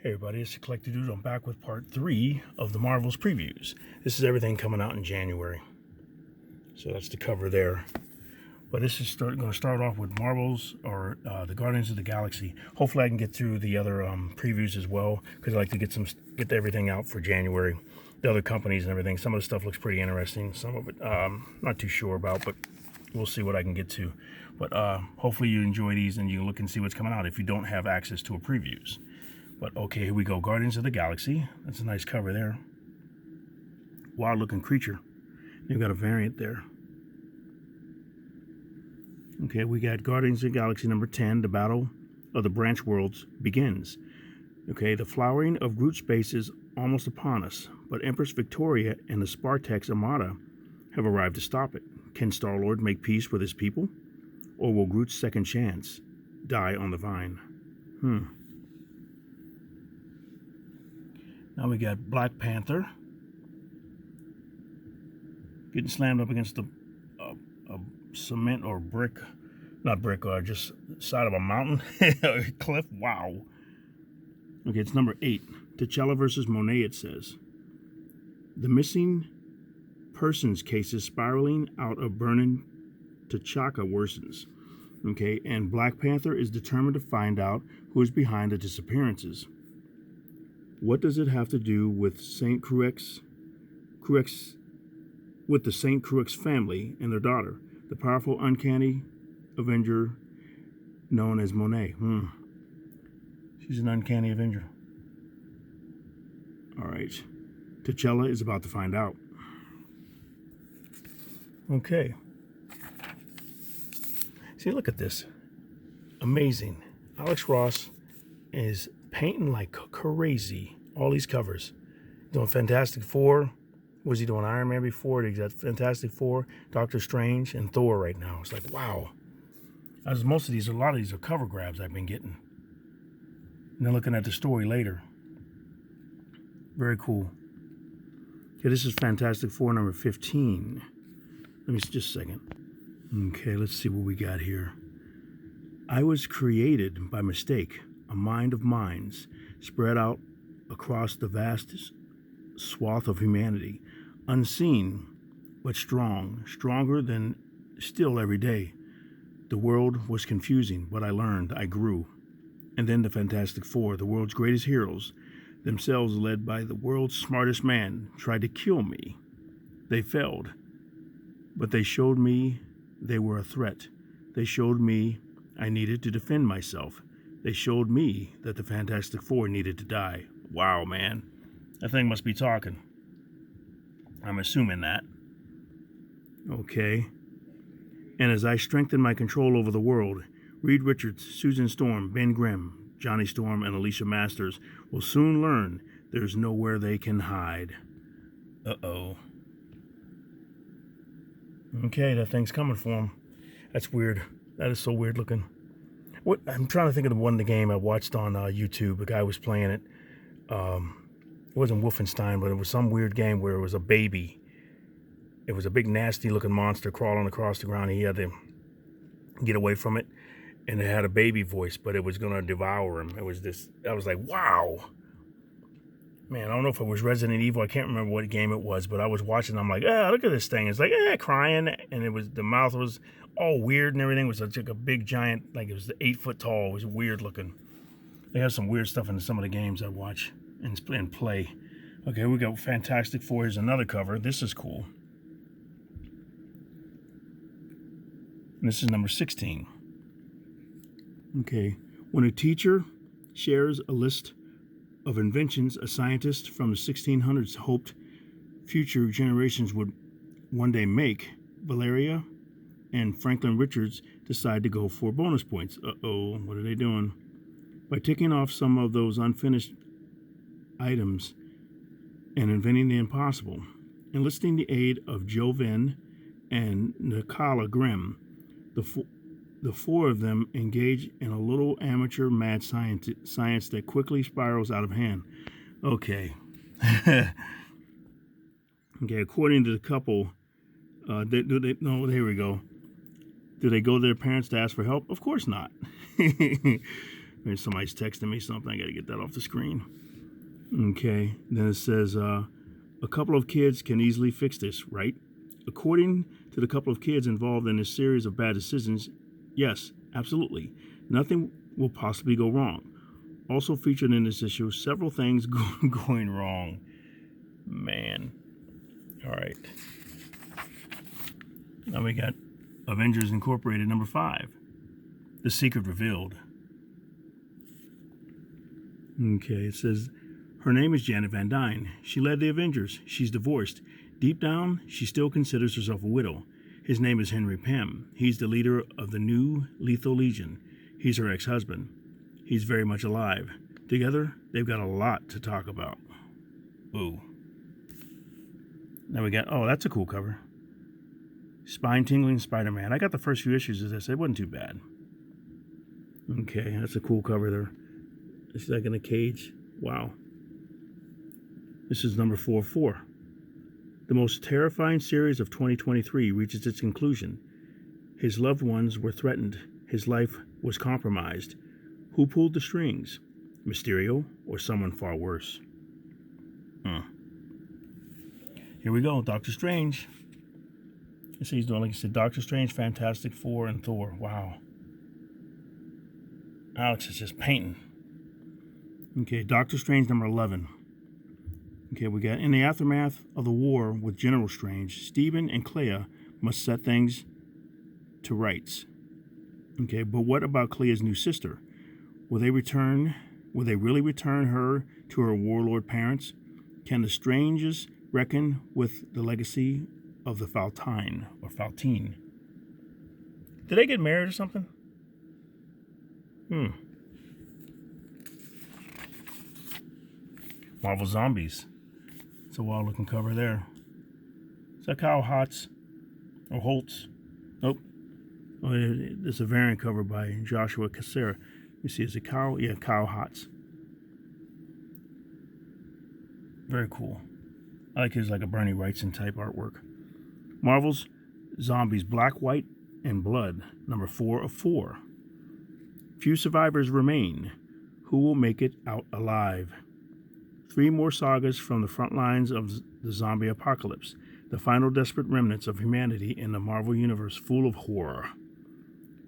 Hey everybody, it's the Collector Dude. I'm back with part 3 of the Marvels previews. This is everything coming out in January. So that's the cover there. But this is going to start off with Marvels, or the Guardians of the Galaxy. Hopefully I can get through the other previews as well, because I like to get everything out for January. The other companies and everything. Some of the stuff looks pretty interesting. Some of it not too sure about, but we'll see what I can get to. But hopefully you enjoy these and you can look and see what's coming out if you don't have access to a previews. But okay, here we go. Guardians of the Galaxy. That's a nice cover there. Wild looking creature. You've got a variant there. Okay, we got Guardians of the Galaxy number 10. The Battle of the Branch Worlds begins. Okay, the flowering of Groot space is almost upon us, but Empress Victoria and the Spartax Armada have arrived to stop it. Can Star-Lord make peace with his people? Or will Groot's second chance die on the vine? Now we got Black Panther getting slammed up against a cement or brick, not brick, just side of a mountain, a cliff. Wow. Okay, it's number 8. T'Challa versus Monet, it says. The missing persons cases spiraling out of burning T'Chaka worsens. Okay, and Black Panther is determined to find out who is behind the disappearances. What does it have to do with the Saint Crux family and their daughter, the powerful, uncanny Avenger known as Monet? She's an uncanny Avenger. All right. T'Challa is about to find out. Okay. See, look at this. Amazing. Alex Ross is painting like crazy. All these covers. Doing Fantastic Four. Was he doing Iron Man before? He's got Fantastic Four, Doctor Strange, and Thor right now. It's like, wow. A lot of these are cover grabs I've been getting. And then looking at the story later. Very cool. Okay, this is Fantastic Four number 15. Let me just a second. Okay, let's see what we got here. I was created by mistake, a mind of minds, spread out across the vast swath of humanity, unseen but strong, stronger than still every day. The world was confusing, but I learned, I grew. And then the Fantastic Four, the world's greatest heroes, themselves led by the world's smartest man, tried to kill me. They failed, but they showed me they were a threat. They showed me I needed to defend myself. They showed me that the Fantastic Four needed to die. Wow, man. That thing must be talking. I'm assuming that. Okay. And as I strengthen my control over the world, Reed Richards, Susan Storm, Ben Grimm, Johnny Storm, and Alicia Masters will soon learn there's nowhere they can hide. Uh-oh. Okay, that thing's coming for him. That's weird. That is so weird looking. I'm trying to think of the game I watched on YouTube. A guy was playing it. It wasn't Wolfenstein, but it was some weird game where it was a baby. It was a big, nasty-looking monster crawling across the ground. He had to get away from it, and it had a baby voice, but it was going to devour him. It was this. I was like, wow. Man, I don't know if it was Resident Evil. I can't remember what game it was, but I was watching. I'm like, look at this thing. It's like, crying, and it was the mouth was all weird and everything. It was like a big giant, like it was 8 foot tall. It was weird looking. They have some weird stuff in some of the games I watch and play. Okay, we got Fantastic Four. Here's another cover. This is cool. And this is number 16. Okay, when a teacher shares a list of inventions a scientist from the 1600s hoped future generations would one day make, Valeria and Franklin Richards decide to go for bonus points. Uh-oh, what are they doing? By ticking off some of those unfinished items and inventing the impossible. Enlisting the aid of Joe Venn and Nicola Grimm, the four of them engage in a little amateur mad science that quickly spirals out of hand. Okay. Okay, according to the couple, no, here we go. Do they go to their parents to ask for help? Of course not. Maybe somebody's texting me something. I got to get that off the screen. Okay, then it says, a couple of kids can easily fix this, right? According to the couple of kids involved in this series of bad decisions, yes, absolutely. Nothing will possibly go wrong. Also featured in this issue, several things going wrong. Man. All right. Now we got Avengers Incorporated number 5. The Secret Revealed. Okay, it says, her name is Janet Van Dyne. She led the Avengers. She's divorced. Deep down, she still considers herself a widow. His name is Henry Pym. He's the leader of the new Lethal Legion. He's her ex-husband. He's very much alive. Together, they've got a lot to talk about. Ooh. Now we got, oh, that's a cool cover. Spine-tingling Spider-Man. I got the first few issues of this. It wasn't too bad. Okay, that's a cool cover there. It's like in a cage. Wow. This is number 4. The most terrifying series of 2023 reaches its conclusion. His loved ones were threatened. His life was compromised. Who pulled the strings? Mysterio or someone far worse? Here we go, Doctor Strange. You see he's doing, like I said, Doctor Strange, Fantastic Four, and Thor. Wow. Alex is just painting. Okay, Doctor Strange number 11. Okay, we got, in the aftermath of the war with General Strange, Stephen and Clea must set things to rights. Okay, but what about Clea's new sister? Will they really return her to her warlord parents? Can the Stranges reckon with the legacy of the Faltine or Faltine? Did they get married or something? Marvel Zombies. It's a wild looking cover there. Is that Kyle Holtz? Or Holtz? Nope. Oh, there's a variant cover by Joshua Cassera. You see, is it Kyle? Yeah, Kyle Holtz. Very cool. I like his, like a Bernie Wrightson type artwork. Marvel's Zombies Black, White, and Blood, number 4 of 4. Few survivors remain. Who will make it out alive? 3 more sagas from the front lines of the zombie apocalypse, the final desperate remnants of humanity in the Marvel Universe full of horror.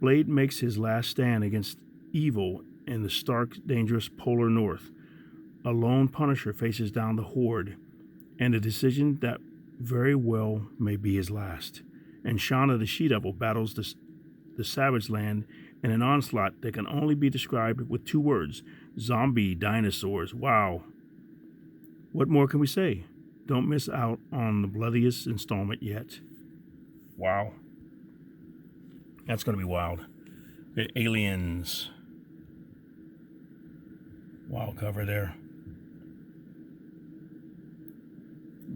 Blade makes his last stand against evil in the stark, dangerous polar north. A lone Punisher faces down the Horde, and a decision that very well may be his last. And Shauna the She-Devil battles the Savage Land in an onslaught that can only be described with 2 words: zombie dinosaurs. Wow. What more can we say? Don't miss out on the bloodiest installment yet. Wow. That's going to be wild. Aliens. Wild cover there.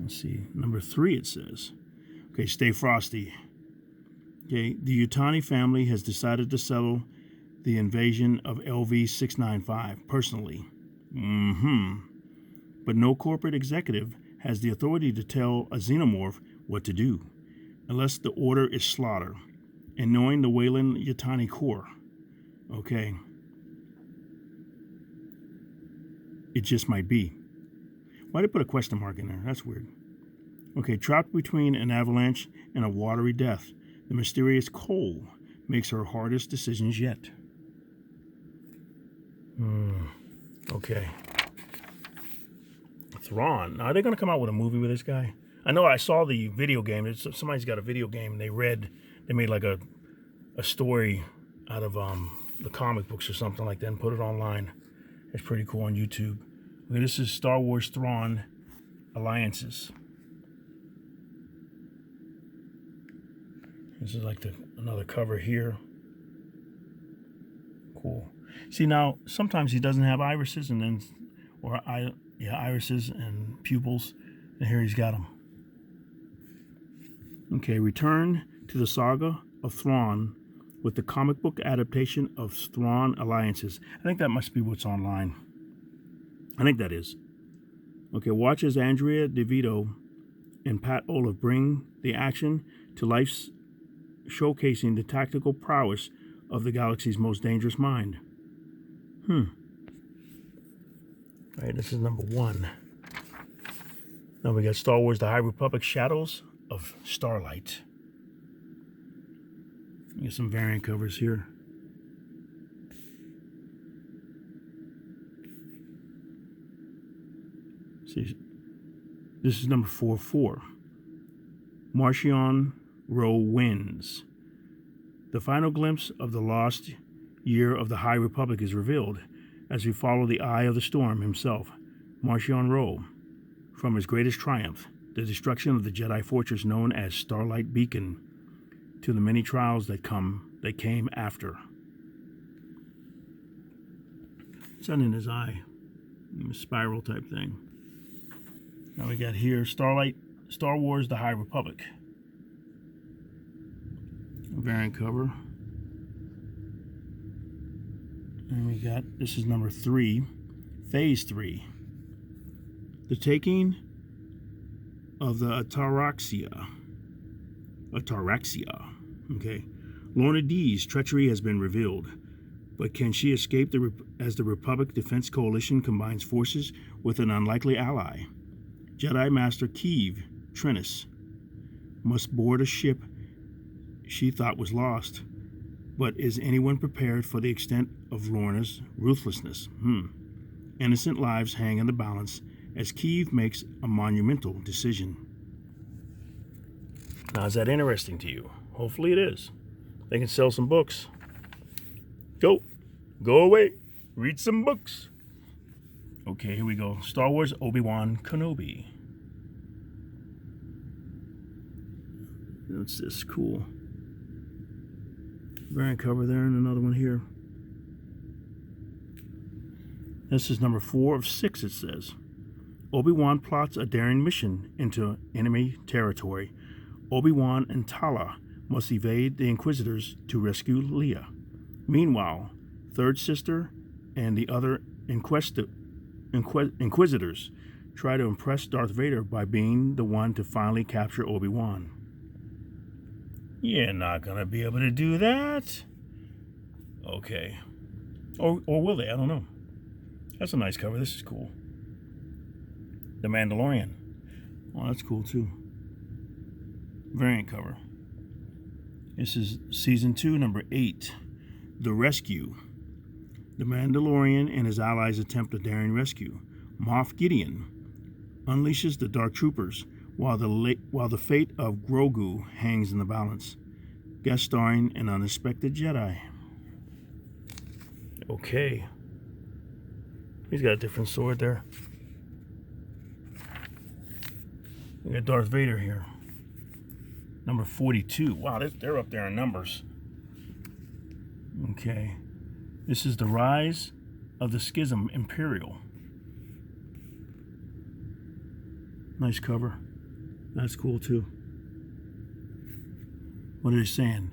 Let's see. Number 3, it says. Okay, stay frosty. Okay, the Yutani family has decided to settle the invasion of LV-695 personally. But no corporate executive has the authority to tell a xenomorph what to do, unless the order is slaughter. And knowing the Wayland Yutani core, okay, it just might be. Why did they put a question mark in there? That's weird. Okay, trapped between an avalanche and a watery death, the mysterious Cole makes her hardest decisions yet. Okay. Thrawn. Now, are they going to come out with a movie with this guy? I know I saw the video game. Somebody's got a video game, and they made like a story out of the comic books or something like that and put it online. It's pretty cool on YouTube. Okay, this is Star Wars Thrawn Alliances. This is like another cover here. Cool. See, now sometimes he doesn't have irises irises and pupils, and here he's got them. Okay, return to the saga of Thrawn with the comic book adaptation of Thrawn Alliances. I think that must be what's online. I think that is. Okay, watch as Andrea DeVito and Pat Olive bring the action to life, showcasing the tactical prowess of the galaxy's most dangerous mind. All right, this is number 1. Now we got Star Wars The High Republic Shadows of Starlight. You get some variant covers here. See, this is number 4. Marchion Ro wins. The final glimpse of the lost year of the High Republic is revealed as we follow the Eye of the Storm himself, Marchion Ro, from his greatest triumph, the destruction of the Jedi fortress known as Starlight Beacon, to the many trials that came after. Sun in his eye, spiral type thing. Now we got here Star Wars The High Republic. A variant cover. And we got, this is number 3, Phase 3. The taking of the Ataraxia. Okay. Lorna Dee's treachery has been revealed, but can she escape as the Republic Defense Coalition combines forces with an unlikely ally? Jedi Master Keeve Trennis must board a ship she thought was lost, but is anyone prepared for the extent of Lorna's ruthlessness? Innocent lives hang in the balance as Keeve makes a monumental decision. Now, is that interesting to you? Hopefully it is. They can sell some books. Go away, read some books. Okay, here we go. Star Wars Obi-Wan Kenobi. What's this? Cool. Variant cover there and another one here. This is number 4 of 6, it says. Obi-Wan plots a daring mission into enemy territory. Obi-Wan and Tala must evade the Inquisitors to rescue Leia. Meanwhile, Third Sister and the other Inquisitors try to impress Darth Vader by being the one to finally capture Obi-Wan. You're not going to be able to do that. Okay. Or will they? I don't know. That's a nice cover. This is cool. The Mandalorian. Oh, that's cool too. Variant cover. This is Season 2, number 8. The Rescue. The Mandalorian and his allies attempt a daring rescue. Moff Gideon unleashes the Dark Troopers while the fate of Grogu hangs in the balance. Guest starring an unexpected Jedi. Okay. He's got a different sword there. We got Darth Vader here. Number 42. Wow, they're up there in numbers. Okay. This is The Rise of the Schism Imperial. Nice cover. That's cool too. What are they saying?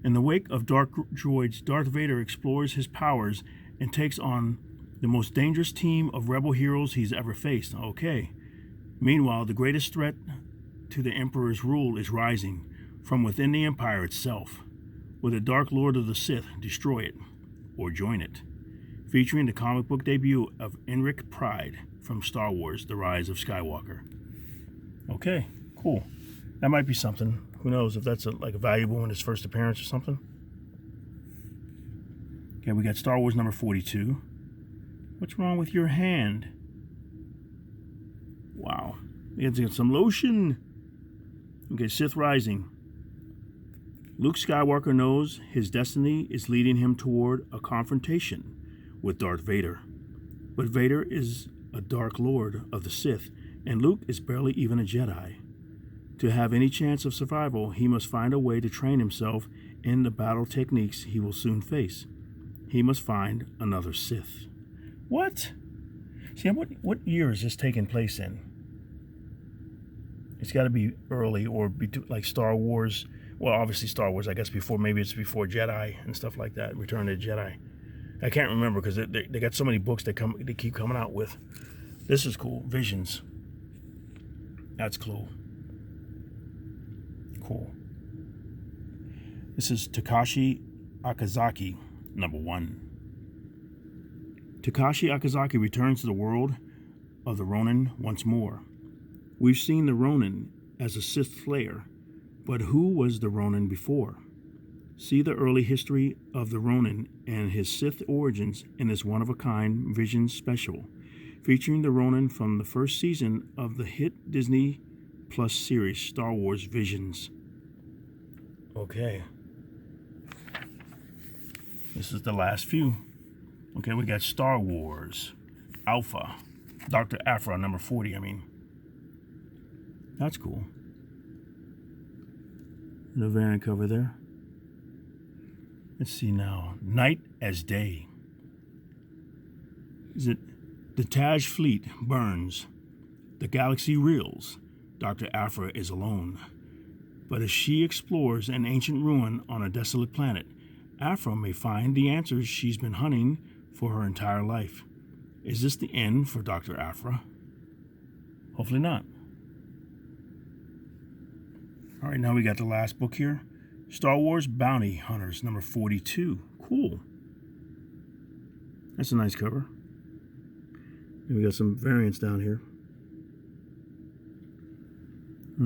In the wake of Dark Droids, Darth Vader explores his powers and takes on the most dangerous team of rebel heroes he's ever faced. Okay. Meanwhile, the greatest threat to the Emperor's rule is rising from within the Empire itself. Will the Dark Lord of the Sith destroy it or join it? Featuring the comic book debut of Enric Pride from Star Wars: The Rise of Skywalker. Okay, cool. That might be something. Who knows if that's like a valuable in his first appearance or something. Okay, we got Star Wars number 42. What's wrong with your hand? Wow. We have to get some lotion. Okay, Sith Rising. Luke Skywalker knows his destiny is leading him toward a confrontation with Darth Vader. But Vader is a Dark Lord of the Sith, and Luke is barely even a Jedi. To have any chance of survival, he must find a way to train himself in the battle techniques he will soon face. He must find another Sith. What? See, what year is this taking place in? It's got to be early or like Star Wars. Well, obviously Star Wars, I guess maybe it's before Jedi and stuff like that. Return of the Jedi. I can't remember because they got so many books they keep coming out with. This is cool. Visions. That's cool. Cool. This is Takashi Okazaki, number 1. Takashi Akazaki returns to the world of the Ronin once more. We've seen the Ronin as a Sith Slayer, but who was the Ronin before? See the early history of the Ronin and his Sith origins in this one-of-a-kind Vision special, featuring the Ronin from the first season of the hit Disney Plus series Star Wars Visions. Okay. This is the last few. Okay, we got Star Wars Alpha. Dr. Aphra, number 40, I mean. That's cool. The variant cover there. Let's see now. Night as Day. Is it the Taj fleet burns? The galaxy reels. Dr. Aphra is alone. But as she explores an ancient ruin on a desolate planet, Aphra may find the answers she's been hunting for her entire life. Is this the end for Dr. Aphra? Hopefully not. All right, now we got the last book here. Star Wars Bounty Hunters, number 42. Cool. That's a nice cover. And we got some variants down here.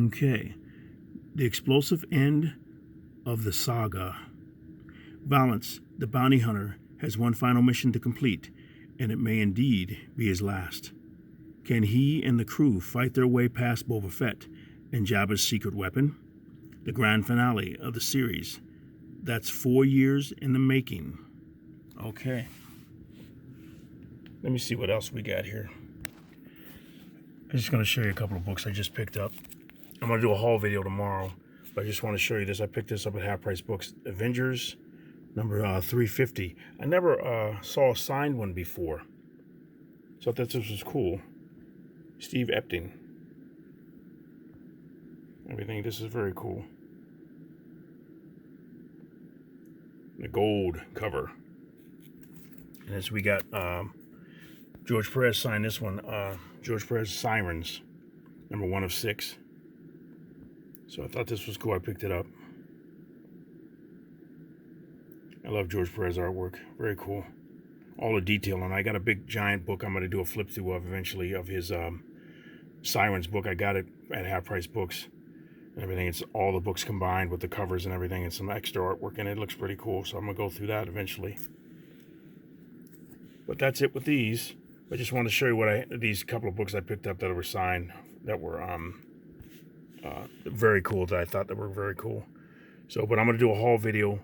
Okay. The explosive end of the saga. Valance, the bounty hunter, has one final mission to complete, and it may indeed be his last. Can he and the crew fight their way past Boba Fett and Jabba's secret weapon? The grand finale of the series. That's 4 years in the making. Okay. Let me see what else we got here. I'm just going to show you a couple of books I just picked up. I'm going to do a haul video tomorrow, but I just want to show you this. I picked this up at Half Price Books. Avengers, number 350. I never saw a signed one before, so I thought this was cool. Steve Epting. Everything. This is very cool. The gold cover. And as we got George Perez signed this one. George Perez Sirens, number 1 of 6. So I thought this was cool. I picked it up. I love George Perez artwork. Very cool. All the detail. And I got a big giant book I'm going to do a flip through of eventually of his Sirens book. I got it at Half Price Books and everything. It's all the books combined with the covers and everything and some extra artwork, and it looks pretty cool. So I'm going to go through that eventually. But that's it with these. I just want to show you these couple of books I picked up that were signed that were very cool, that I thought that were very cool. So, but I'm going to do a haul video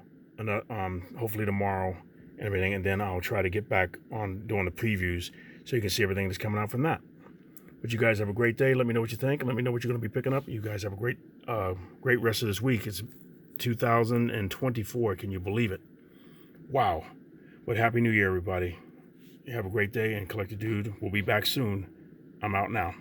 hopefully tomorrow and everything, and then I'll try to get back on doing the previews so you can see everything that's coming out from that. But you guys have a great day. Let me know what you think, and let me know what you're going to be picking up. You guys have a great rest of this week. It's 2024. Can you believe it? Wow. But Happy New Year, everybody. You have a great day, and Collected Dude will be back soon. I'm out now.